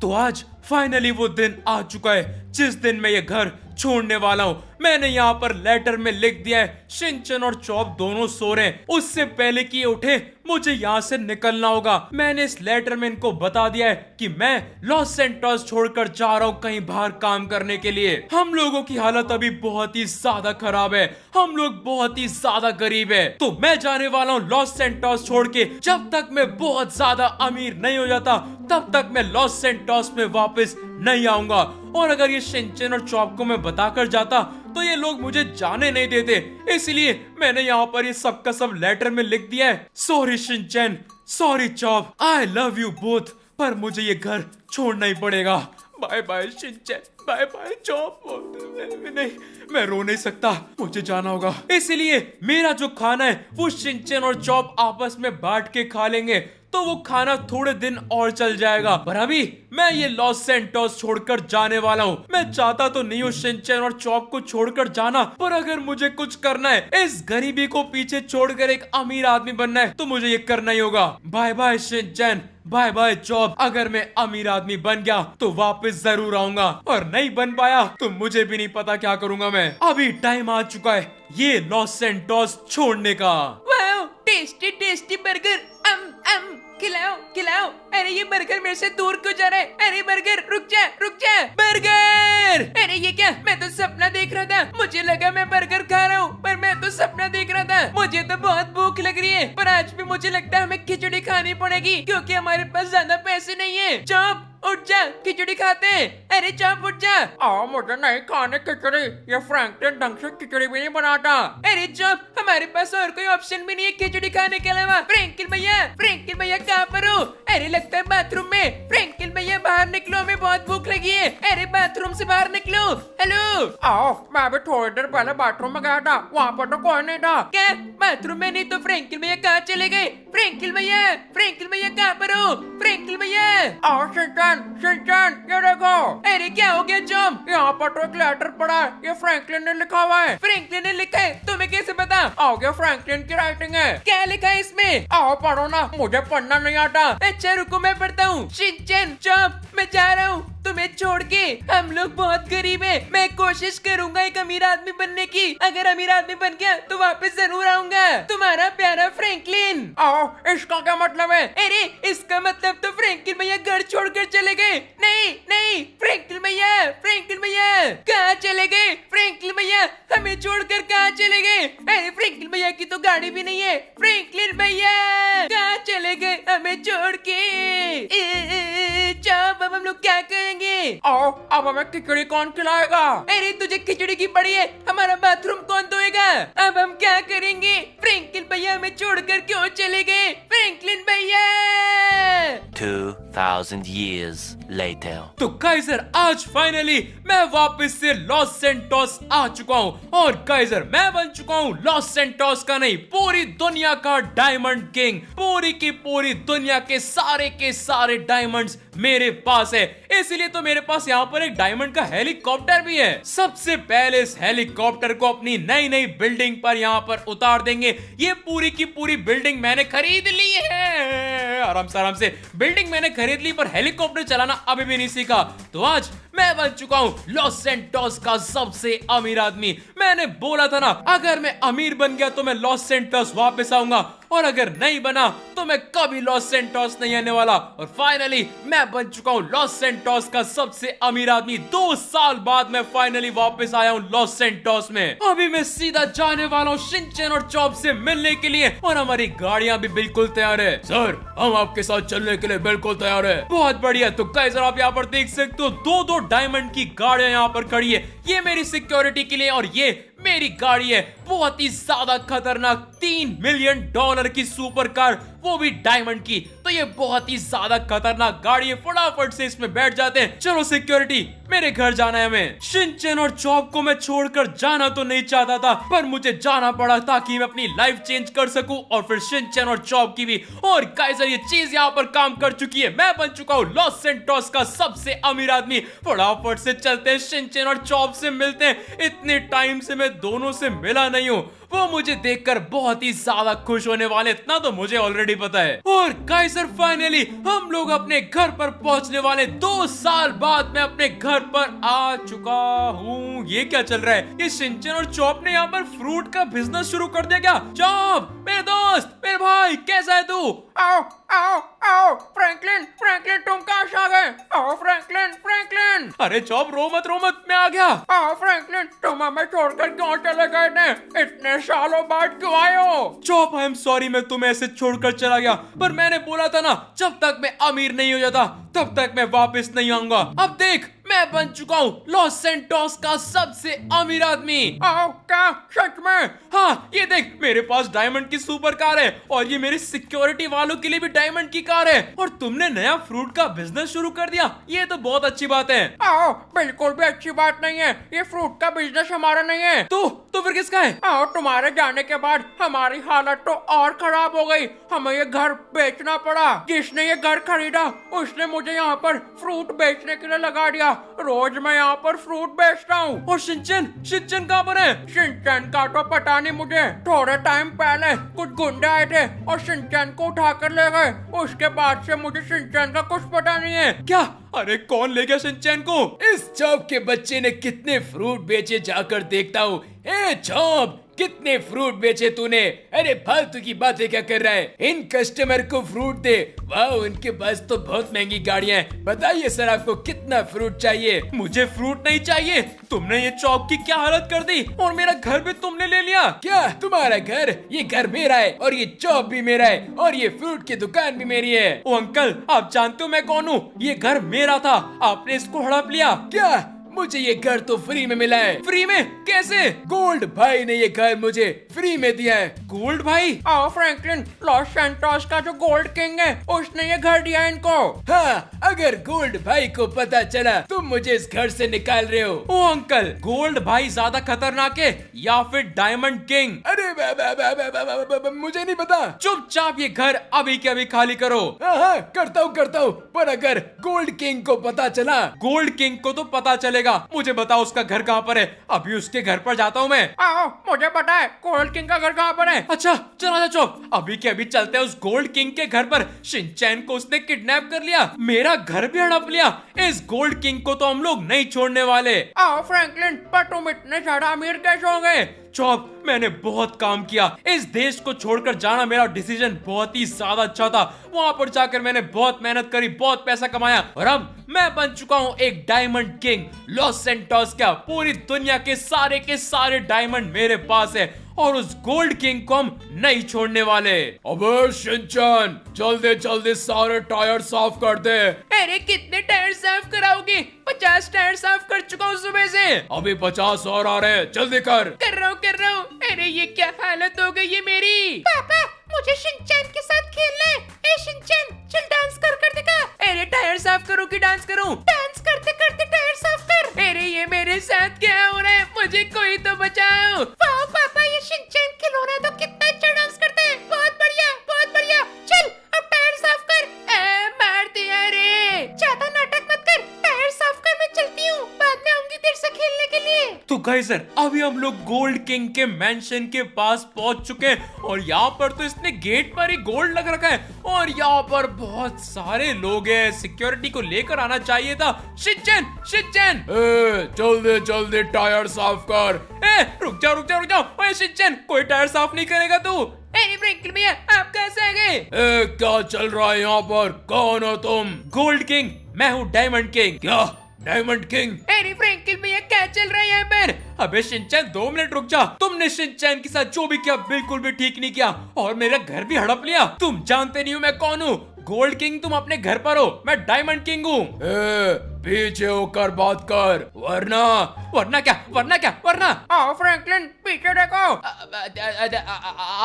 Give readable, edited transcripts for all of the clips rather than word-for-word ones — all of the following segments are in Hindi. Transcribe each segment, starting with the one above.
तो आज फाइनली वो दिन आ चुका है जिस दिन मैं ये घर छोड़ने वाला हूँ। मैंने यहाँ पर लेटर में लिख दिया है शिनचैन और चॉप दोनों सो रहे हैं, उससे पहले कि ये उठे मुझे यहाँ से निकलना होगा। मैंने इस लेटर में इनको बता दिया है कि मैं लॉस सैंटोस छोड़कर जा रहा हूँ कहीं बाहर काम करने के लिए। हम लोगों की हालत अभी बहुत ही ज्यादा खराब है, हम लोग बहुत ही ज्यादा गरीब है, तो मैं जाने वाला हूँ लॉस सैंटोस छोड़ के। जब तक मैं बहुत ज्यादा अमीर नहीं हो जाता तब तक मैं लॉस सैंटोस में वापस नहीं आऊंगा। और अगर ये शिनचैन और चॉप को मैं बताकर जाता तो ये लोग मुझे जाने नहीं देते, इसलिए मैंने यहाँ पर ये सब का सब लेटर में लिख दिया है। Sorry Shinchan, sorry Chop, I love you both, पर मुझे ये घर छोड़ना ही पड़ेगा। Bye bye Shinchan, bye bye Chop. नहीं, मैं रो नहीं सकता, मुझे जाना होगा। इसलिए मेरा जो खाना है वो शिनचैन और चॉप आपस में बांट के खा लेंगे, तो वो खाना थोड़े दिन और चल जाएगा। पर अभी मैं ये लॉस सैंटोस छोड़कर जाने वाला हूँ। मैं चाहता तो नहीं हूँ शिनचैन और चॉप को छोड़कर जाना, पर अगर मुझे कुछ करना है, इस गरीबी को पीछे छोड़कर एक अमीर आदमी बनना है, तो मुझे ये करना ही होगा। Bye bye Shinchan, bye bye Chop. अगर मैं अमीर आदमी बन गया तो वापस जरूर आऊंगा, और नहीं बन पाया तो मुझे भी नहीं पता क्या करूंगा मैं। अभी टाइम आ चुका है ये लॉस सैंटोस छोड़ने का। वाओ, टेस्टी टेस्टी बर्गर, खिलाओ खिलाओ। अरे ये बर्गर मेरे से दूर क्यों जा रहा है? अरे बर्गर रुक जा, रुक जा। बर्गर! अरे ये क्या? मैं तो सपना देख रहा था, मुझे लगा मैं बर्गर खा रहा हूँ, पर मैं तो सपना देख रहा था। मुझे तो बहुत भूख लग रही है, पर आज भी मुझे लगता है हमें खिचड़ी खानी पड़ेगी क्योंकि हमारे पास ज्यादा पैसे नहीं है। चॉप उठ जा, खिचड़ी खाते हैं। अरे चॉप उठ जा। मुझे नहीं खाने खिचड़ी, ये फ्रैंकलिन ढंग से खिचड़ी भी नहीं बनाता। अरे चॉप, हमारे पास और कोई ऑप्शन भी नहीं है खिचड़ी खाने के अलावा। फ्रैंकलिन भैया कहाँ पर हो? अरे लगता है बाथरूम में। फ्रैंकलिन भैया बाहर निकलो, हमें बहुत भूख लगी है। अरे बाथरूम से बाहर निकलो। हेलो। मैं भी थोड़ी देर पहले बाथरूम में गया था, वहाँ पर तो कोई नहीं था। क्या बाथरूम में नहीं तो फ्रैंकलिन भैया कहाँ चले गए? फ्रैंकलिन भैया कहाँ पर हो? फ्रैंकलिन भैया। शिनचैन ये देखो। अरे क्या हो गया चॉप? यहाँ पर तो एक लेटर पड़ा है, ये फ्रैंकलिन ने लिखा हुआ है। फ्रैंकलिन ने लिखा है? तुम्हें कैसे पता? ये फ्रैंकलिन की राइटिंग है। क्या लिखा है इसमें? पढ़ो ना, मुझे पढ़ना नहीं आता। अच्छा रुको मैं पढ़ता हूँ। शिनचैन, चॉप, मैं जा रहा हूँ तुम्हें छोड़ के। हम लोग बहुत गरीब हैं। मैं कोशिश करूंगा एक अमीर आदमी बनने की। अगर अमीर आदमी बन गया तो वापस जरूर आऊंगा। तुम्हारा प्यारा फ्रैंकलिन। इसका क्या मतलब है? अरे इसका मतलब तो फ्रैंकलिन भैया घर छोड़कर चले गए। नहीं, फ्रैंकलिन भैया कहाँ चले गए? फ्रैंकलिन भैया हमें छोड़कर कहाँ चले गए? अरे फ्रैंकलिन भैया की तो गाड़ी भी नहीं है। फ्रैंकलिन भैया कहाँ चले गए हमें छोड़ के? चॉप, अब हम लोग क्या करेंगे? अब हमें खिचड़ी कौन खिलाएगा? अरे तुझे खिचड़ी की पड़ी है, हमारा बाथरूम कौन धोएगा? अब हम क्या करेंगे? फ्रैंकलिन भैया हमें छोड़कर क्यों चले गए? फ्रैंकलिन भैया। 2000 years later. तो काइजर आज फाइनली मैं वापस से लॉस सैंटोस आ चुका हूँ, और काइजर मैं बन चुका हूँ लॉस सैंटोस का नहीं, पूरी दुनिया का डायमंड किंग। पूरी की पूरी दुनिया के सारे डायमंड्स मेरे पास है, इसलिए तो मेरे पास यहाँ पर एक डायमंड का हेलीकॉप्टर भी है। सबसे पहले इस हेलीकॉप्टर को अपनी नई बिल्डिंग पर यहाँ पर उतार देंगे। ये पूरी की पूरी बिल्डिंग मैंने खरीद ली है, आराम से बिल्डिंग मैंने खरीद ली, पर हेलीकॉप्टर चलाना अभी भी नहीं सीखा। तो आज मैं बन चुका हूँ लॉस सैंटोस का सबसे अमीर आदमी। मैंने बोला था ना, अगर मैं अमीर बन गया तो मैं लॉस सैंटोस वापस आऊंगा, और अगर नहीं बना तो मैं कभी लॉस सैंटोस नहीं आने वाला। और फाइनली मैं बन चुका हूँ लॉस सैंटोस का सबसे अमीर आदमी। 2 साल बाद मैं फाइनली वापस आया हूँ लॉस सैंटोस में। अभी मैं सीधा जाने वाला हूँ शिनचैन और चॉप से मिलने के लिए, और हमारी गाड़ियां भी बिल्कुल तैयार है। सर, हम आपके साथ चलने के लिए बिल्कुल तैयार है। बहुत बढ़िया। तो गाइस आप यहाँ पर देख सकते हो 2 डायमंड की गाड़ियां यहाँ पर खड़ी है। ये मेरी सिक्योरिटी के लिए, और ये मेरी गाड़ी है बहुत ही ज्यादा खतरनाक, $3 मिलियन की सुपर कार, वो भी डायमंड की। तो ये बहुत ही ज्यादा खतरनाक गाड़ी है, फटाफट से इसमें बैठ जाते हैं। चलो सिक्योरिटी, मेरे घर जाना है हमें। शिनचैन और चॉप को मैं छोड़कर जाना तो नहीं चाहता था, पर मुझे जाना पड़ा ताकि मैं अपनी लाइफ चेंज कर सकूं, और फिर शिनचैन और चॉप की भी। और गाइजर ये चीज यहाँ पर काम कर चुकी है, मैं बन चुका हूँ लॉस सैंटोस का सबसे अमीर आदमी। फटाफट से चलते हैं, शिनचैन और चॉप से मिलते हैं। इतने टाइम से मैं दोनों से मिला नहीं हूँ। वो मुझे देखकर बहुत ही ज्यादा खुश होने वाले, इतना तो मुझे ऑलरेडी पता है। और काइजर फाइनली हम लोग अपने घर पर पहुंचने वाले। 2 साल बाद मैं अपने घर पर आ चुका हूँ। ये क्या चल रहा है? ये शिनचैन और चॉप ने यहाँ पर फ्रूट का बिजनेस शुरू कर दिया क्या? चॉप मेरे दोस्त, मेरे भाई, कैसा है तू? आओ आओ आओ फ्रैंकलिन, फ्रैंकलिन तुम कहाँ से आ गए? आओ फ्रैंकलिन, फ्रैंकलिन। अरे चॉप रो मत मैं आ गया। आओ फ्रैंकलिन, तुम हमें छोड़कर क्यों चले गए थे? इतने सालों बाद क्यों आए हो? चॉप आई एम सॉरी, मैं तुम्हें ऐसे छोड़कर चला गया, पर मैंने बोला था ना, जब तक मैं अमीर नहीं हो जाता तब तक मैं वापस नहीं आऊंगा। अब देख, मैं बन चुका हूँ लॉस सैंटोस का सबसे अमीर आदमी। आओ, क्या सच में? हाँ, ये देख, मेरे पास डायमंड की सुपर कार है और ये मेरी सिक्योरिटी वालों के लिए भी डायमंड की कार है। और तुमने नया फ्रूट का बिजनेस शुरू कर दिया, ये तो बहुत अच्छी बात है। आओ, बिल्कुल भी अच्छी बात नहीं है। ये फ्रूट का बिजनेस हमारा नहीं है। तो फिर किसका है? आओ, तुम्हारे जाने के बाद हमारी हालत तो और खराब हो गई। हमें ये घर बेचना पड़ा। जिसने ये घर खरीदा उसने मुझे यहाँ पर फ्रूट बेचने के लिए लगा दिया। रोज मैं यहाँ पर फ्रूट बेचता हूँ। और शिनचैन कहाँ पर है? शिनचैन का तो पता नहीं मुझे। थोड़े टाइम पहले कुछ गुंडे आए थे और शिनचैन को उठाकर ले गए। उसके बाद से मुझे शिनचैन का कुछ पता नहीं है। क्या? अरे कौन ले गया शिनचैन को? इस चॉप के बच्चे ने कितने फ्रूट बेचे जाकर देखता हूँ। ए चॉप, कितने फ्रूट बेचे तूने? अरे फालतू की बातें क्या कर रहा है? इन कस्टमर को फ्रूट दे। वाह, उनके पास तो बहुत महंगी गाड़ियां हैं। बताइए सर, आपको कितना फ्रूट चाहिए? मुझे फ्रूट नहीं चाहिए। तुमने ये चॉप की क्या हालत कर दी और मेरा घर भी तुमने ले लिया। क्या तुम्हारा घर? ये घर मेरा है और ये चॉप भी मेरा है और ये फ्रूट की दुकान भी मेरी है। ओ अंकल, आप जानते हो मैं कौन हूँ? ये घर मेरा था, आपने इसको हड़प लिया। क्या? मुझे ये घर तो फ्री में मिला है। फ्री में? कैसे? गोल्ड भाई ने ये घर मुझे फ्री में दिया है। गोल्ड भाई? आओ फ्रैंकलिन, लॉस सैंटोस का जो गोल्ड किंग है उसने ये घर दिया इनको। हाँ, अगर गोल्ड भाई को पता चला तुम मुझे इस घर से निकाल रहे हो। ओ अंकल, गोल्ड भाई ज्यादा खतरनाक है या फिर डायमंड किंग? अरे मुझे नहीं पता। चुपचाप ये घर अभी के अभी खाली करो। हाँ, करता हूँ। पर अगर गोल्ड किंग को पता चला? गोल्ड किंग को तो पता चलेगा। मुझे बताओ उसका घर कहाँ पर है, अभी उसके घर पर जाता हूँ मैं। आओ, मुझे पता है गोल्ड किंग का घर कहाँ पर है। अच्छा, चला चौक, अभी के अभी चलते हैं उस गोल्ड किंग के घर पर। शिनचैन को उसने किडनैप कर लिया, मेरा घर भी हड़प लिया। इस गोल्ड किंग को तो हम लोग नहीं छोड़ने वाले। आओ फ्रैंकलिन, पर तुम इतने ज्यादा अमीर कैसे हो गए? चौप, मैंने बहुत काम किया। इस देश को छोड़कर जाना मेरा डिसीजन बहुत ही ज्यादा अच्छा था। वहां पर जाकर मैंने बहुत मेहनत करी, बहुत पैसा कमाया और अब मैं बन चुका हूँ एक डायमंड किंग लॉस सैंटोस का। पूरी दुनिया के सारे डायमंड मेरे पास है और उस गोल्ड किंग को हम नहीं छोड़ने वाले। अबे शिनचैन, जल्दी सारे टायर साफ कर दे। अरे कितने टायर साफ कराओगे? 50 टायर साफ कर चुका हूँ सुबह से। अभी 50 और आ रहे, जल्दी कर रहा हूँ। अरे ये क्या हालत हो गई है मेरी? पापा, मुझे शिनचैन के साथ खेलना है। ए शिनचैन, चल डांस कर दिखा। अरे टायर साफ करूँ कि डांस करूँ? डांस करते करते टायर साफ कर। अरे ये मेरे साथ क्या हो रहा है? मुझे कोई तो बचाओ। वाह पापा, ये शिनचैन खिलौना तो कितना अच्छा डांस करता है। बहुत बढ़िया। चल अब टायर साफ कर। मार दिया रे। ज्यादा नाटक मत कर, टायर साफ कर, मैं चलती हूँ। बाद में आऊंगी तेरे से खेलने के लिए। तो गाइस, अभी हम लोग गोल्ड किंग के मैंशन के पास पहुंच चुके हैं और यहाँ पर तो इसने गेट पर ही गोल्ड लग रखा है और यहाँ पर बहुत सारे लोग हैं। सिक्योरिटी को लेकर आना चाहिए था। शिनचैन, जल्दी टायर साफ कर। रुक जाओ। ओए शिनचैन, कोई टायर साफ नहीं करेगा तू? अरे फ्रैंकलिन भैया, आप कहाँ से आ गए? क्या चल रहा है यहाँ पर? कौन हो तुम? गोल्ड किंग, मैं हूँ डायमंड किंग। क्या डायमंड किंग? अरे फ्रैंकलिन भैया, क्या चल रहा है यहाँ पर? अबे शिनचैन, 2 मिनट रुक जा। तुमने शिनचैन के साथ जो भी किया बिल्कुल भी ठीक नहीं किया और मेरा घर भी हड़प लिया। तुम जानते नहीं हो मैं कौन हूँ। गोल्ड किंग तुम अपने घर पर हो, मैं डायमंड किंग हूँ। पीछे होकर बात कर, वरना क्या? आओ फ्रैंकलिन, पीछे देखो।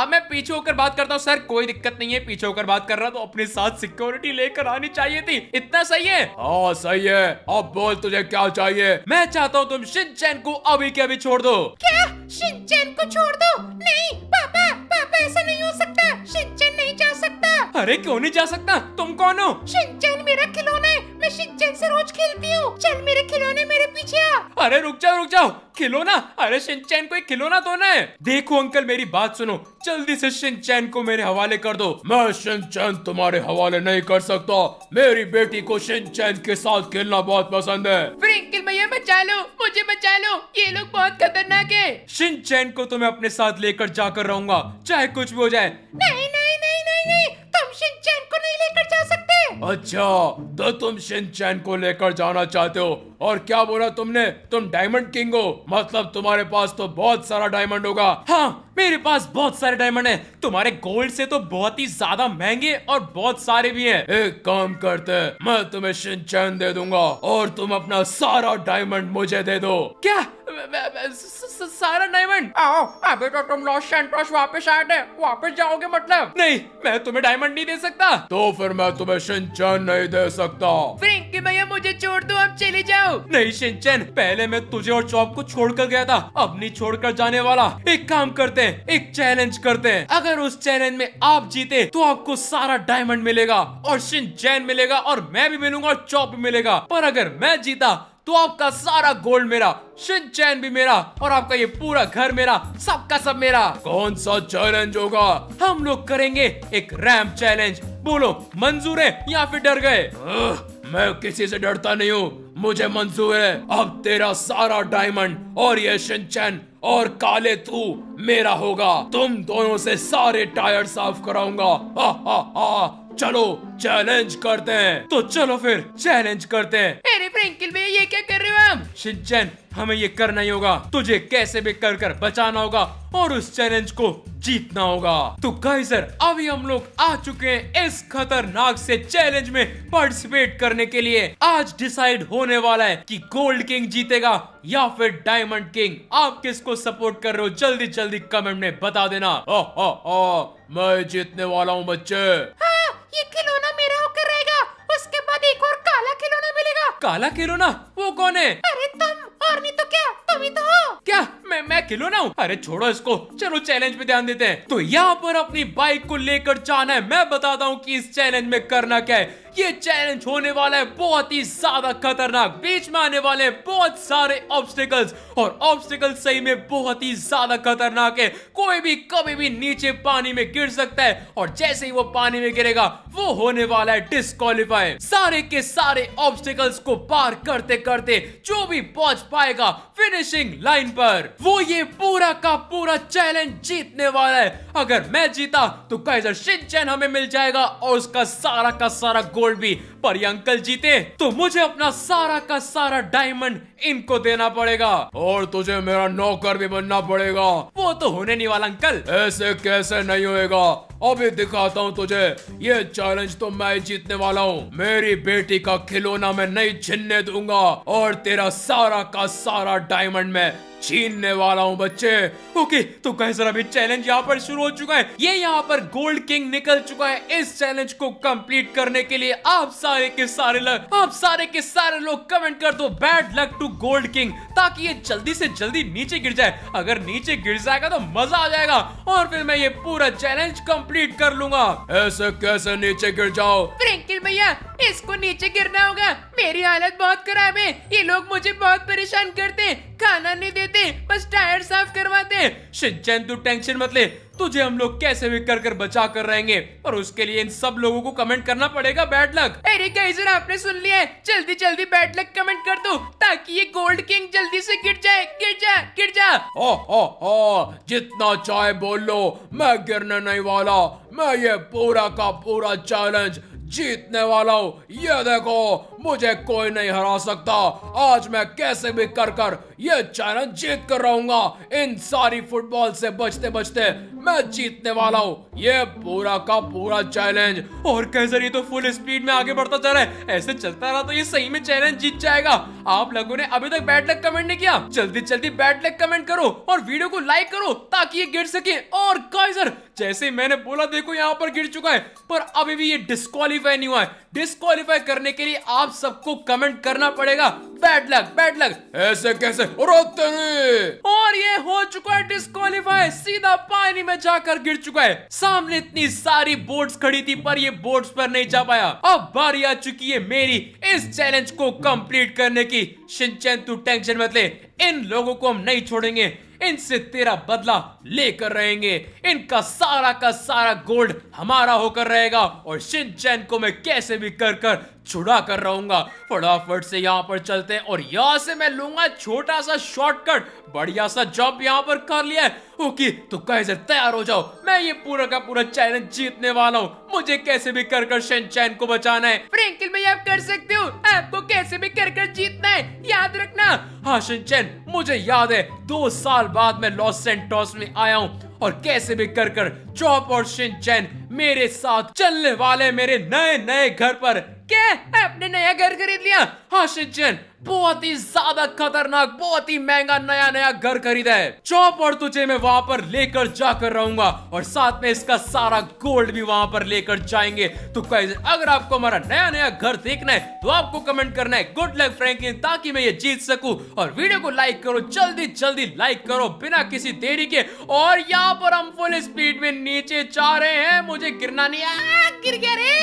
मैं पीछे होकर बात करता हूँ सर, कोई दिक्कत नहीं है। पीछे होकर बात कर रहा तो अपने साथ सिक्योरिटी लेकर आनी चाहिए थी। इतना सही है? हाँ सही है। अब बोल, तुझे क्या चाहिए? मैं चाहता हूँ तुम शिनचैन को अभी के अभी छोड़ दो। क्या? शिनचैन को छोड़ दो? नहीं पापा, ऐसा नहीं हो सकता, शिनचैन नहीं जा सकता। अरे क्यों नहीं जा सकता? तुम कौन हो? शिनचैन मेरा खिलौना है, मैं शिनचैन से रोज खेलती हूँ। चल मेरे खिलौने मेरे पीछे आ। अरे रुक जाओ, खिलौना? अरे शिनचैन को एक खिलौना तो है। देखो अंकल मेरी बात सुनो, जल्दी से शिनचैन को मेरे हवाले कर दो। मैं शिनचैन तुम्हारे हवाले नहीं कर सकता, मेरी बेटी को शिनचैन के साथ खेलना बहुत पसंद है। फ्रिंकल भैया बचा लो, मुझे बचा लो, ये लोग बहुत खतरनाक है। शिनचैन को तो मैं अपने साथ लेकर जाकर रहूंगा, चाहे कुछ भी हो जाए। नहीं नहीं नहीं नहीं नहीं, तुम शिनचैन को नहीं लेकर जा सकते। अच्छा, तो तुम शिनचैन को लेकर जाना चाहते हो? और क्या बोला तुमने? तुम डायमंड किंग हो, मतलब तुम्हारे पास तो बहुत सारा डायमंड होगा। हाँ, मेरे पास बहुत सारे डायमंड हैं, तुम्हारे गोल्ड से तो बहुत ही ज्यादा महंगे और बहुत सारे भी हैं। एक काम करते हैं, मैं तुम्हें शिनचैन दे दूंगा और तुम अपना सारा डायमंड मुझे दे दो। क्या? सारा डायमंड? आओ, अभी तो तुम लॉस सैंटोस वापस आए थे, वापस जाओगे मतलब? नहीं, मैं तुम्हें डायमंड नहीं दे सकता। तो फिर मैं तुम्हें शिनचैन नहीं दे सकता। फ्रिंकल भैया मुझे छोड़ दो, आप चले जाओ। नहीं शिनचैन, पहले मैं तुझे और चॉप को छोड़कर गया था, अब नहीं छोड़कर जाने वाला। एक काम करते हैं, एक चैलेंज करते हैं। अगर उस चैलेंज में आप जीते तो आपको सारा डायमंड मिलेगा और शिनचैन मिलेगा और मैं भी मिलूंगा और चॉप भी मिलेगा। पर अगर मैं जीता तो आपका सारा गोल्ड मेरा, शिनचैन भी मेरा और आपका ये पूरा घर मेरा, सबका सब मेरा। कौन सा चैलेंज होगा? हम लोग करेंगे एक रैंप चैलेंज। बोलो मंजूर है या फिर डर गए? मैं किसी से डरता नहीं हूँ, मुझे मंजूर है। अब तेरा सारा डायमंड और ये शिनचैन और काले तू मेरा होगा। तुम दोनों से सारे टायर साफ कराऊंगा। हा हा हा। चलो चैलेंज करते हैं। तो चलो फिर चैलेंज करते हैं। अरे फ्रिंकल भैया ये क्या कर रहे हो आप? शिनचैन, हमें ये करना ही होगा, तुझे कैसे भी कर बचाना होगा और उस चैलेंज को जीतना होगा। तो गाइजर, अभी हम लोग आ चुके हैं इस खतरनाक से चैलेंज में पार्टिसिपेट करने के लिए। आज डिसाइड होने वाला है कि गोल्ड किंग जीतेगा या फिर डायमंड किंग। आप किसको सपोर्ट कर रहे हो? जल्दी जल्दी कमेंट में बता देना। मैं जीतने वाला हूँ बच्चे। हाँ, ये खिलौना मेरा होकर रहेगा, उसके बाद एक और काला खिलौना मिलेगा। काला खिलौना? वो कौन है? अरे तुम, और नहीं तो क्या, तुम ही तो हो। क्या मैं खिलौना हूँ? अरे छोड़ो इसको, चलो चैलेंज पे ध्यान देते हैं। तो यहाँ पर अपनी बाइक को लेकर जाना है। मैं बताता हूँ कि इस चैलेंज में करना क्या है। ये चैलेंज होने वाला है बहुत ही ज्यादा खतरनाक। बीच में आने वाले बहुत सारे ऑब्स्टिकल्स और ऑब्स्टिकल सही में बहुत ही ज्यादा खतरनाक है। कोई भी कभी भी नीचे पानी में गिर सकता है और जैसे ही वो पानी में गिरेगा वो होने वाला है डिस्क्वालीफाई। सारे के सारे ऑब्स्टिकल्स को पार करते करते जो भी पहुंच पाएगा फिनिशिंग लाइन पर, वो ये पूरा का पूरा चैलेंज जीतने वाला है। अगर मैं जीता तो काइजर शिनचैन हमें मिल जाएगा और उसका सारा का सारा गोल्ड भी। पर ये अंकल जीते तो मुझे अपना सारा का सारा डायमंड इनको देना पड़ेगा और तुझे मेरा नौकर भी बनना पड़ेगा। वो तो होने नहीं वाला अंकल। ऐसे कैसे नहीं होएगा, अभी दिखाता हूँ तुझे। ये चैलेंज तो मैं जीतने वाला हूँ। मेरी बेटी का खिलौना मैं नहीं छीनने दूंगा और तेरा सारा का सारा डायमंड मैं छीनने वाला हूँ बच्चे। ओके, तो गाइस अभी चैलेंज यहाँ पर शुरू हो चुका है। ये यहाँ पर गोल्ड किंग निकल चुका है। इस चैलेंज को कंप्लीट करने के लिए आप सारे के सारे लोग कमेंट कर दो bad luck to Gold King, ताकि ये जल्दी से जल्दी नीचे गिर जाए। अगर नीचे गिर जाएगा तो मजा आ जाएगा और फिर मैं ये पूरा चैलेंज कंप्लीट कर लूंगा। ऐसे कैसे नीचे गिर जाओ? फ्रिंकल भैया, इसको नीचे गिरना होगा। मेरी हालत बहुत खराब है, ये लोग मुझे बहुत परेशान करते हैं, खाना नहीं देते, बस टायर साफ करवाते। शिनचैन तू टेंशन मत ले, तुझे हम लोग कैसे भी कर बचा कर रहेंगे और उसके लिए इन सब लोगों को कमेंट करना पड़ेगा बैड लक। अरे गाइजर, आपने सुन लिया है, जल्दी जल्दी बैड लक कमेंट कर दो ताकि ये गोल्ड किंग जल्दी से गिर जाए। गिर जा। जितना चाहे बोल लो, मैं गिरने नहीं वाला। मैं ये पूरा का पूरा चैलेंज जीतने वाला हूँ। ये देखो, मुझे कोई नहीं हरा सकता। आज मैं कैसे भी कर ये चैलेंज जीत कर रहूंगा। इन सारी फुटबॉल से बचते बचते मैं जीतने वाला हूँ ये पूरा का पूरा चैलेंज। और कैसे ये तो फुल स्पीड में आगे बढ़ता जा रहा है। ऐसे चलता रहा तो ये सही में चैलेंज जीत जाएगा। आप लोगों ने अभी तक बैड लक कमेंट नहीं किया, जल्दी जल्दी बैड लक कमेंट करो और वीडियो को लाइक करो ताकि ये गिर सके। और गाइजर, जैसे मैंने बोला देखो यहाँ पर गिर चुका है, पर अभी भी ये डिस्क्वालीफाई डिस्क्वालीफाई नहीं हुआ है। डिस्क्वालीफाई करने के लिए आप सबको कमेंट करना पड़ेगा बैड लक बैड लक। ऐसे कैसे? और ये हो चुका है डिस्क्वालीफाई, सीधा पानी में जाकर गिर चुका है। सामने इतनी सारी बोट्स खड़ी थी पर ये बोट्स पर नहीं जा पाया। अब बारी आ चुकी है मेरी इस चैलेंज को कंप्लीट करने की। शिनचैन तू टेंशन मत ले, इन लोगों को हम नहीं छोड़ेंगे, इनसे तेरा बदला लेकर रहेंगे। इनका का सारा गोल्ड हमारा होकर रहेगा और शिनचैन को मैं कैसे भी कर कर छुड़ा कर रहूंगा। फटाफट से यहाँ पर चलते हैं और यहाँ से मैं लूंगा छोटा सा शॉर्टकट। बढ़िया सा जॉब यहाँ पर कर लिया है। ओके तो कैसे तैयार हो जाओ, मैं ये पूरा का पूरा चैलेंज जीतने वाला हूँ। मुझे कैसे भी कर कर शिनचैन को बचाना है। फ्रैंकलिन भाई आप कर सकते हो, आपको कैसे भी कर कर जीतना है, याद रखना। हाँ शिनचैन, मुझे याद है 2 साल बाद मैं लॉस सैंटोस में आया हूँ और कैसे भी कर कर चॉप और शिनचैन मेरे साथ चलने वाले मेरे नए नए घर पर। क्या आपने नया घर खरीद लिया? हाँ शिनचैन, बहुत ही ज्यादा खतरनाक, बहुत ही महंगा नया नया घर खरीदा है। चॉप और तुझे मैं वहां पर लेकर जाकर रहूंगा और साथ में इसका सारा गोल्ड भी वहां पर लेकर जाएंगे। तो गाइस अगर आपको हमारा नया नया घर देखना है तो आपको कमेंट करना है गुड लक फ्रैंकलिन, ताकि मैं ये जीत सकूं। और वीडियो को लाइक करो, जल्दी जल्दी लाइक करो बिना किसी देरी के। और यहाँ पर हम फुल स्पीड में नीचे जा रहे हैं। मुझे गिरना नहीं है। गिर गया रे,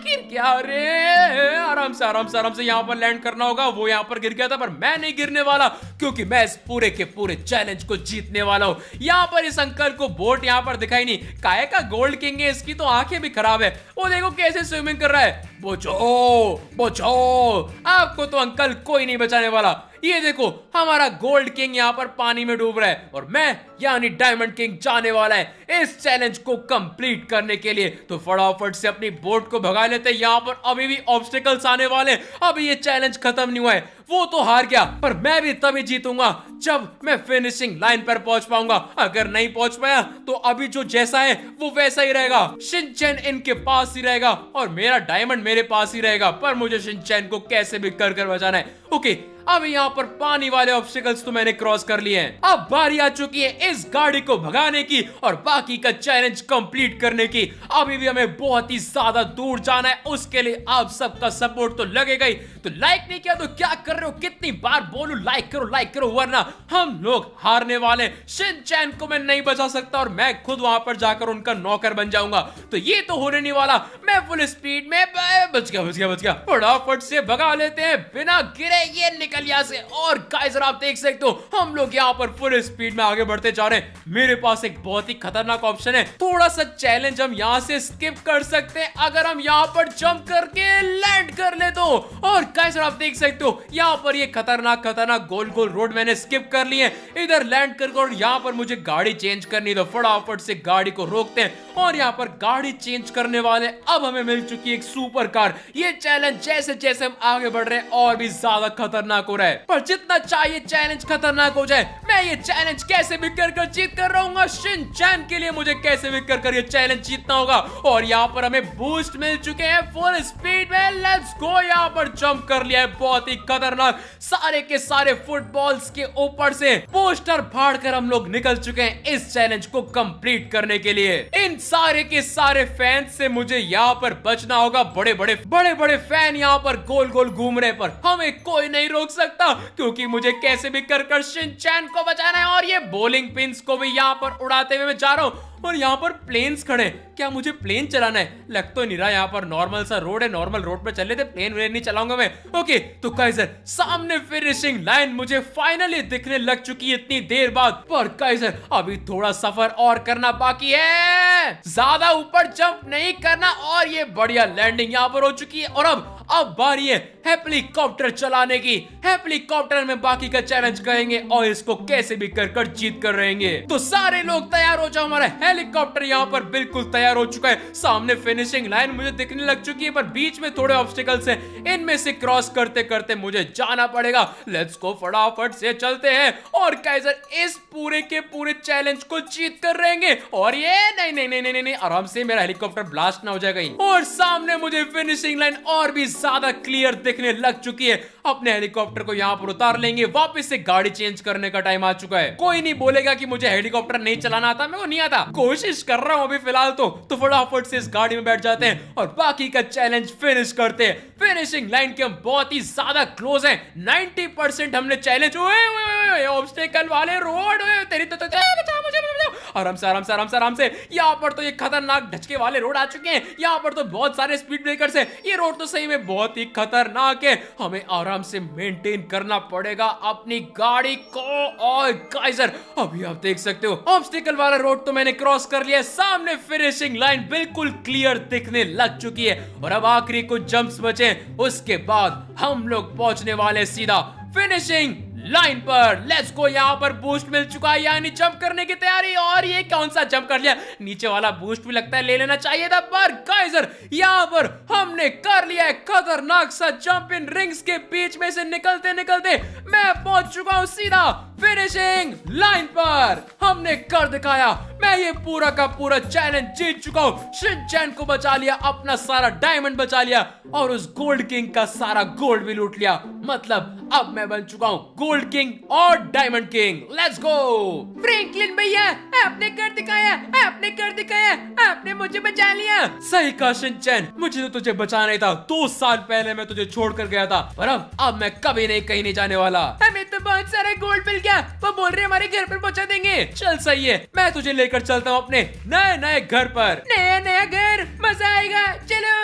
गिर गया रे। आराम से आराम से आराम से यहाँ पर लैंड करना होगा। वो यहाँ पर गिर गया था पर मैं नहीं गिरने वाला, क्योंकि मैं इस पूरे के पूरे चैलेंज को जीतने वाला हूँ। यहाँ पर इस अंकल को बोट यहाँ पर दिखाई नहीं, काहे का गोल्ड किंग है, इसकी तो आंखें भी खराब है। वो देखो कैसे स्विमिंग कर रहा है। बचाओ बचाओ, आपको तो अंकल कोई नहीं बचाने वाला। ये देखो हमारा गोल्ड किंग यहाँ पर पानी में डूब रहा है और मैं यानी डायमंड किंग जाने वाला है इस चैलेंज को कंप्लीट करने के लिए। तो फटाफट से अपनी बोट को भगा लेते हैं। यहाँ पर अभी भी ऑब्स्टिकल्स आने वाले, अभी ये चैलेंज खत्म नहीं हुआ है। वो तो हार गया पर मैं भी तभी जीतूंगा जब मैं फिनिशिंग लाइन पर पहुंच पाऊंगा। अगर नहीं पहुंच पाया तो अभी जो जैसा है वो वैसा ही रहेगा। शिनचैन इनके पास ही रहेगा और मेरा डायमंड मेरे पास ही रहेगा, पर मुझे शिनचैन को कैसे भी कर कर बचाना है। ओके अब यहाँ पर पानी वाले ऑब्स्टिकल्स तो मैंने क्रॉस कर लिए हैं। अब बारी आ चुकी है इस गाड़ी को भगाने की और बाकी का चैलेंज कंप्लीट करने की। अभी भी हमें बहुत ही ज्यादा दूर जाना है, उसके लिए आप सबका सपोर्ट तो लगेगा ही। तो लाइक नहीं किया तो क्या कर रहे हो, कितनी बार बोलूं लाइक करो वरना हम लोग हारने वाले। शिनचैन को मैं नहीं बचा सकता और मैं खुद वहां पर जाकर उनका नौकर बन जाऊंगा। तो ये तो होने नहीं वाला। मैं फुल स्पीड में बच गया। फटाफट से भगा लेते हैं बिना गिरे, ये निकल यहाँ से। और गाइस आप देख सकते हो हम लोग यहाँ पर फुल स्पीड में आगे बढ़ते जा रहे हैं। मेरे पास एक बहुत ही खतरनाक ऑप्शन है, थोड़ा सा चैलेंज हम यहाँ से स्किप कर सकते हैं अगर हम यहाँ पर जंप करके लैंड कर ले तो। और गाइस आप देख सकते हो यहाँ पर ये खतरनाक गोल गोल रोड मैंने स्किप कर ली है। इधर लैंड करके और यहाँ पर मुझे गाड़ी चेंज करनी, तो फटाफट से गाड़ी को रोकते हैं और यहाँ पर गाड़ी चेंज करने वाले। अब हमें मिल चुकी है एक सुपर कार। ये चैलेंज जैसे जैसे हम आगे बढ़ रहे हैं और भी ज्यादा खतरनाक हो रहा है, पर जितना चाहिए चैलेंज खतरनाक हो जाए मैं ये चैलेंज कैसे भी कर कर जीत कर रहूंगा। शिनचैन के लिए मुझे कैसे भी कर कर ये चैलेंज जीतना होगा। और यहाँ पर हमें बूस्ट मिल चुके हैं फुल स्पीड में। लेट्स गो, यहाँ पर जंप कर लिया है बहुत ही खतरनाक। सारे के सारे फुटबॉल्स के ऊपर से पोस्टर फाड़ कर हम लोग निकल चुके हैं इस चैलेंज को कंप्लीट करने के लिए। इन सारे के सारे फैंस से मुझे यहाँ पर बचना होगा। बड़े बड़े फैन यहाँ पर गोल गोल घूम रहे, पर हमें कोई नहीं रोक सकता क्योंकि मुझे कैसे भी कर कर शिनचैन को बचाना है। और ये बॉलिंग पिन्स को भी यहाँ पर उड़ाते हुए मैं जा रहा हूँ। और यहाँ पर प्लेन्स खड़े, क्या मुझे प्लेन चलाना है? लग तो नहीं रहा, यहाँ पर नॉर्मल सा रोड है, नॉर्मल रोड पे चल लेते, प्लेन वेन नहीं चलाऊंगा मैं। ओके तो काइजर सामने फिनिशिंग लाइन मुझे फाइनली दिखने लग चुकी है इतनी देर बाद। पर काइजर अभी थोड़ा सफर और करना बाकी है, ज्यादा ऊपर जंप नहीं करना। और ये बढ़िया लैंडिंग यहाँ पर हो चुकी है। और अब बारी है हेलीकॉप्टर चलाने की। हेलीकॉप्टर में बाकी का चैलेंज करेंगे और इसको कैसे भी कर कर जीत कर रहेंगे। तो सारे लोग तैयार हो जाओ, हमारा हेलीकॉप्टर यहाँ पर बिल्कुल तैयार हो चुका है। सामने फिनिशिंग लाइन मुझे दिखने लग चुकी है, पर बीच में थोड़े ऑब्स्टिकल्स हैं, इनमें से क्रॉस करते करते मुझे जाना पड़ेगा। लेट्स गो, फटाफट से चलते हैं और काइजर इस पूरे के पूरे चैलेंज को जीत कर रहेंगे। और ये नहीं, आराम से मेरा हेलीकॉप्टर ब्लास्ट ना हो जाएगा। और सामने मुझे फिनिशिंग लाइन और भी ज्यादा क्लियर दिखने लग चुकी है। अपने हेलीकॉप्टर को यहाँ पर उतार लेंगे, वापस से गाड़ी चेंज करने का टाइम आ चुका है। कोई नहीं बोलेगा कि मुझे हेलीकॉप्टर नहीं चलाना आता, मेरे को नहीं आता, कोशिश कर रहा हूँ अभी फिलहाल तो फटाफट से इस गाड़ी में बैठ जाते हैं और बाकी का चैलेंज फिनिश करते हैं। फिनिशिंग लाइन के हम बहुत ही ज्यादा क्लोज हैं, 90% हमने चैलेंज। ऑब्स्टेकल वाले रोड, तेरी तो आराम से। यहाँ पर तो ये खतरनाक ढचके वाले रोड आ चुके हैं, यहाँ पर तो बहुत सारे स्पीड ब्रेकर्स हैं। ये रोड तो सही में बहुत ही खतरनाक है, हमें आराम से मेंटेन करना पड़ेगा अपनी गाड़ी को। और गाइजर अभी आप देख सकते हो ऑब्स्टेकल वाला रोड तो मैंने क्रॉस कर लिया, सामने फिनिशिंग लाइन बिल्कुल क्लियर दिखने लग चुकी है और अब आखिरी कुछ जंप्स बचे, उसके बाद हम लोग पहुंचने वाले सीधा फिनिशिंग लाइन पर। लेट्स गो, यहाँ पर बूस्ट मिल चुका है, यानी जंप करने की तैयारी। और ये कौन सा जंप कर लिया, नीचे वाला बूस्ट भी लगता है ले लेना चाहिए था, पर गाइजर यहाँ पर हमने कर लिया है खतरनाक सा जंप। इन रिंग्स के बीच में से निकलते निकलते मैं पहुंच चुका हूँ सीधा फिनिशिंग लाइन पर। हमने कर दिखाया, मैं ये पूरा का पूरा चैलेंज जीत चुका हूँ। शिनचैन को बचा लिया, अपना सारा डायमंड बचा लिया और उस गोल्ड किंग का सारा गोल्ड भी लूट लिया। मतलब अब मैं बन चुका हूँ गोल्ड किंग और diamond king. Let's go. Franklin भैया, आपने कर दिखाया, आपने मुझे बचा लिया। सही कहा शिनचैन, मुझे तो तुझे बचाना ही था। 2 साल पहले मैं तुझे छोड़कर गया था, पर अब मैं कभी नहीं कहीं नहीं जाने वाला। हमें तो बहुत सारा गोल्ड मिल गया, वो बोल रहे हमारे घर पर पहुंचा देंगे। चल सही है, मैं तुझे लेकर चलता हूँ अपने नए नए घर पर। नया घर, मजा आएगा, चलो।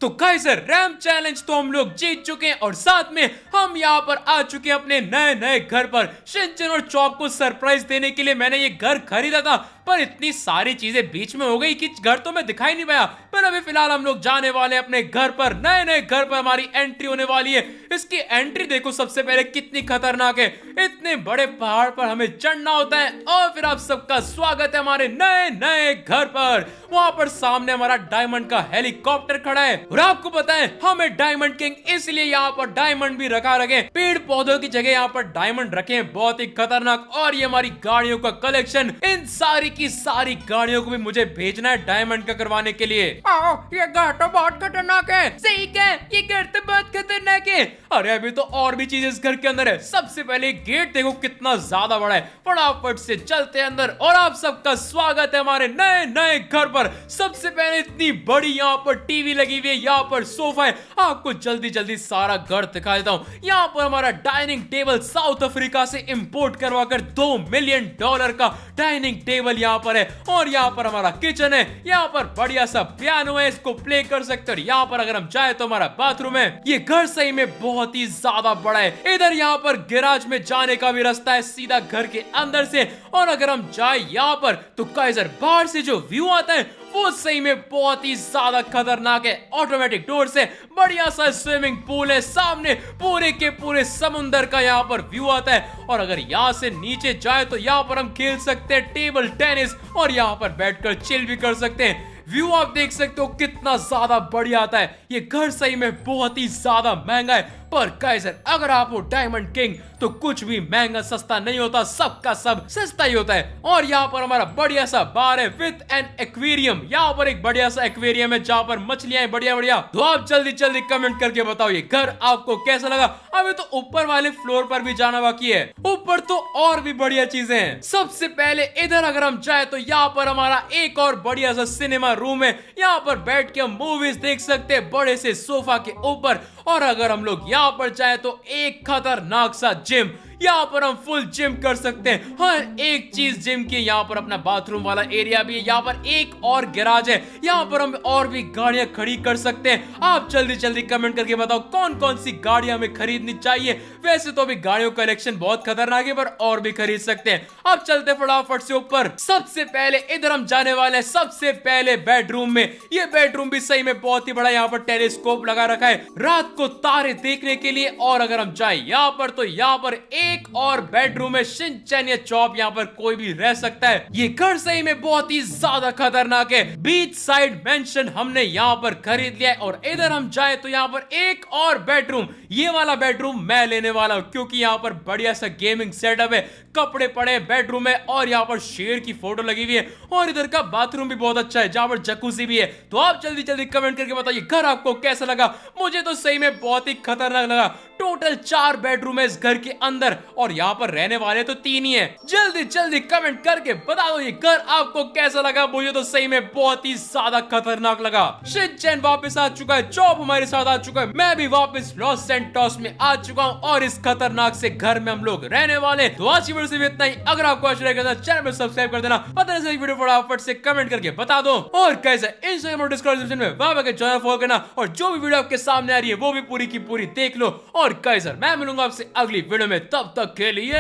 तो गाइजर रैम चैलेंज तो हम लोग जीत चुके हैं और साथ में हम यहाँ पर आ चुके हैं अपने नए नए घर पर। शिनचैन और चॉप को सरप्राइज देने के लिए मैंने ये घर खरीदा था, पर इतनी सारी चीजें बीच में हो गई कि घर तो मैं दिखाई नहीं पाया। पर अभी फिलहाल हम लोग जाने वाले हैं अपने घर पर, नए नए घर पर हमारी एंट्री होने वाली है। इसकी एंट्री देखो सबसे पहले कितनी खतरनाक है, इतने बड़े पहाड़ पर हमें चढ़ना होता है। और फिर आप सबका स्वागत है हमारे नए नए घर पर। वहां पर सामने हमारा डायमंड का हेलीकॉप्टर खड़ा है और आपको पता है हमें डायमंड किंग इसलिए यहाँ पर डायमंड भी रखे, पेड़ पौधों की जगह यहाँ पर डायमंड रखे हैं, बहुत ही खतरनाक। और ये हमारी गाड़ियों का कलेक्शन, इन सारी की सारी गाड़ियों को भी मुझे भेजना है डायमंड का करवाने के लिए। आओ, ये घर तो बहुत खतरनाक है। सही कहा, ये घर तो बहुत खतरनाक है। अरे अभी तो और भी चीजें इस घर के अंदर है। सबसे पहले गेट देखो कितना ज्यादा बड़ा है, फटाफट से चलते हैं अंदर। और आप सबका स्वागत है हमारे नए नए घर पर। सबसे पहले इतनी बड़ी यहाँ पर टीवी लगी हुई है, यहाँ पर सोफा है। आपको जल्दी जल्दी सारा घर दिखा देता हूँ। यहाँ पर हमारा डाइनिंग टेबल साउथ अफ्रीका से इंपोर्ट करवा कर $2 मिलियन का डाइनिंग टेबल यहाँ पर है। और यहाँ पर हमारा किचन है, यहाँ पर बढ़िया सा पियानो है, इसको प्ले कर सकते हो। यहाँ पर अगर हम चाहे तो हमारा बाथरूम है। ये घर सही में बहुत ही ज्यादा बड़ा है। इधर यहाँ पर गैराज में जाने का भी रास्ता है सीधा घर के अंदर से। और अगर हम जाए यहाँ पर तो गाइजर बाहर से जो व्यू आता है वो सही में बहुत ही ज्यादा खतरनाक है। ऑटोमेटिक डोर से बढ़िया सा स्विमिंग पूल है, सामने पूरे के पूरे समुंदर का यहाँ पर व्यू आता है। और अगर यहाँ से नीचे जाए तो यहाँ पर हम खेल सकते हैं टेबल टेनिस और यहाँ पर बैठकर चिल भी कर सकते हैं। व्यू आप देख सकते हो कितना ज्यादा बढ़िया आता है। ये घर सही में बहुत ही ज्यादा महंगा है, पर गाइजर अगर आप हो डायमंड किंग तो कुछ भी महंगा सस्ता नहीं होता, सबका सब सस्ता ही होता है। और यहाँ पर हमारा बढ़िया सा बार है विद एन एक्वेरियम। यहाँ पर एक बढ़िया सा एक्वेरियम है जहाँ पर मछलियां बढ़िया बढ़िया। तो आप जल्दी जल्दी कमेंट करके बताओ ये घर आपको कैसा लगा। अभी तो ऊपर वाले फ्लोर पर भी जाना बाकी है, ऊपर तो और भी बढ़िया चीजें हैं। सबसे पहले इधर अगर हम चाहे तो यहाँ पर हमारा एक और बढ़िया सा सिनेमा रूम है, यहाँ पर बैठ के हम मूवीज देख सकते हैं बड़े से सोफा के ऊपर। और अगर हम लोग यहाँ पर चाहे तो एक खतरनाक सा जिम, यहाँ पर हम फुल जिम कर सकते हैं, हर एक चीज जिम की। यहाँ पर अपना बाथरूम वाला एरिया भी है, यहाँ पर एक और गैराज है, यहाँ पर हम और भी गाड़ियां खड़ी कर सकते हैं। आप जल्दी जल्दी कमेंट करके बताओ कौन कौन सी गाड़ियां हमें खरीदनी चाहिए। वैसे तो अभी गाड़ियों का कलेक्शन बहुत खतरनाक है, पर और भी खरीद सकते हैं। अब चलते फटाफट से ऊपर। सबसे पहले इधर हम जाने वाले हैं सबसे पहले बेडरूम में। ये बेडरूम भी सही में बहुत ही बड़ा, यहाँ पर टेलीस्कोप लगा रखा है रात को तारे देखने के लिए। और अगर हम जाए यहाँ पर तो यहाँ पर एक और बेडरूम में शिनचैन या चॉप यहाँ पर कोई भी रह सकता है। ये घर सही में बहुत ही ज्यादा खतरनाक है। बीच साइड मेंशन हमने यहाँ पर खरीद लिया है और इधर हम जाए तो यहाँ पर एक और बेडरूम, ये वाला बेडरूम मैं लेने वाला हूँ क्योंकि यहाँ पर बढ़िया सा गेमिंग सेटअप है, कपड़े पड़े बेडरूम में और यहाँ पर शेर की फोटो लगी हुई है और इधर का बाथरूम भी बहुत अच्छा है जहाँ पर जकूजी भी है। तो आप जल्दी जल्दी कमेंट करके बताइए घर आपको कैसा लगा। मुझे तो सही में बहुत ही खतरनाक लगा। टोटल 4 बेडरूम है इस घर के अंदर और यहाँ पर रहने वाले तो 3 ही हैं। जल्दी जल्दी कमेंट करके बता दो ये घर आपको कैसा लगा। मुझे तो सही में बहुत ही ज्यादा खतरनाक लगा। शिनचैन वापस आ चुका है, चॉप हमारे साथ आ चुका है, मैं भी वापस लॉस सैंटोस में आ चुका हूँ और इस खतरनाक से घर में हम लोग रहने वाले। तो आज की वीडियो से इतना ही। अगर आपको अच्छा लगा चैनल पर सब्सक्राइब कर देना, पता नहीं वीडियो फटाफट से कमेंट करके बता दो और कैसे इंस्टाग्राम और डिस्क्रिप्शन में वहां पर चैनल फॉलो करना और जो भी वीडियो आपके सामने आ रही है वो भी पूरी की पूरी देख लो। और कैसर मैं मिलूंगा आपसे अगली वीडियो में, तब तक के लिए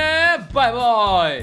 बाय बाय।